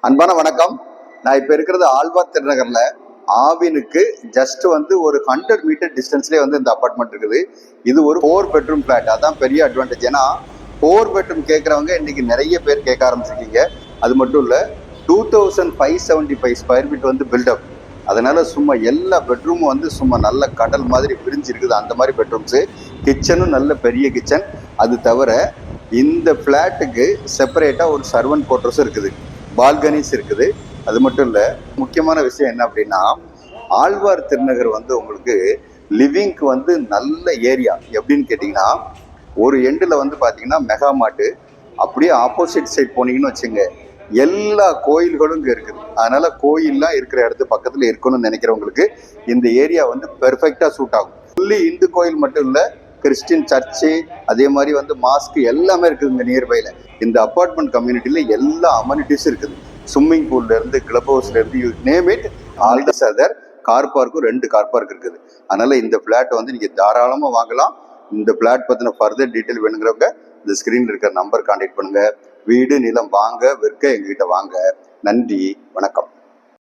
அன்பான வணக்கம். நான் இப்போ இருக்கிறது ஆழ்வார் திருநகர்ல ஆவினுக்கு ஜஸ்ட் வந்து ஒரு 100 மீட்டர் டிஸ்டன்ஸ்லேயே வந்து இந்த அப்பார்ட்மெண்ட் இருக்குது. இது ஒரு 4 பெட்ரூம் பிளாட். அதான் பெரிய அட்வான்டேஜ். ஏன்னா 4 பெட்ரூம் கேட்குறவங்க இன்னைக்கு நிறைய பேர் கேட்க ஆரம்பிச்சிருக்கீங்க. அது மட்டும் இல்லை, 2575 ஸ்கொயர் ஃபீட் வந்து பில்டப். அதனால சும்மா எல்லா பெட்ரூமும் வந்து சும்மா நல்ல கடல் மாதிரி பிரிஞ்சு இருக்குது. அந்த மாதிரி பெட்ரூம்ஸு, கிச்சனும் நல்ல பெரிய கிச்சன். அது தவிர இந்த ஃப்ளாட்டுக்கு செப்பரேட்டாக ஒரு சர்வன்ட் குவார்ட்டர்ஸும் இருக்குது, பால்கனிஸ் இருக்குது. அது மட்டும் இல்லை, முக்கியமான விஷயம் என்ன அப்படின்னா, ஆழ்வார் திருநகர் வந்து உங்களுக்கு லிவிங்க்கு வந்து நல்ல ஏரியா. எப்படின்னு கேட்டிங்கன்னா, ஒரு எண்டில் வந்து பார்த்தீங்கன்னா மெகா மார்ட்டு, அப்படியே ஆப்போசிட் சைட் போனீங்கன்னு வச்சுங்க, எல்லா கோயில்களும் இங்கே இருக்குது. அதனால கோயில்லாம் இருக்கிற இடத்து பக்கத்தில் இருக்கணும்னு நினைக்கிறவங்களுக்கு இந்த ஏரியா வந்து பெர்ஃபெக்டாக சூட் ஆகும். ஃபுல்லி இந்து கோயில் மட்டும் இல்லை, கிறிஸ்டின் சர்ச்சு, அதே மாதிரி வந்து மாஸ்க் எல்லாமே இருக்குது இந்த நியர்பைல. இந்த அப்பார்ட்மெண்ட் கம்யூனிட்டியில எல்லா அமெனிட்டிஸும் இருக்குது. ஸ்விம்மிங் பூல்ல இருந்து, கிளப் ஹவுஸ்ல இருந்து, you name it, all the other. Car பார்க்கும் 2 கார் பார்க் இருக்குது. அதனால இந்த பிளாட் வந்து நீங்க தாராளமா வாங்கலாம். இந்த பிளாட் பத்தின ஃபர்தர் டீட்டெயில் வேணுங்கிறவங்க இந்த ஸ்கிரீன்ல இருக்கிற நம்பர் கான்டாக்ட் பண்ணுங்க. வீடு நிலம் வாங்க விற்க எங்ககிட்ட வாங்க. நன்றி, வணக்கம்.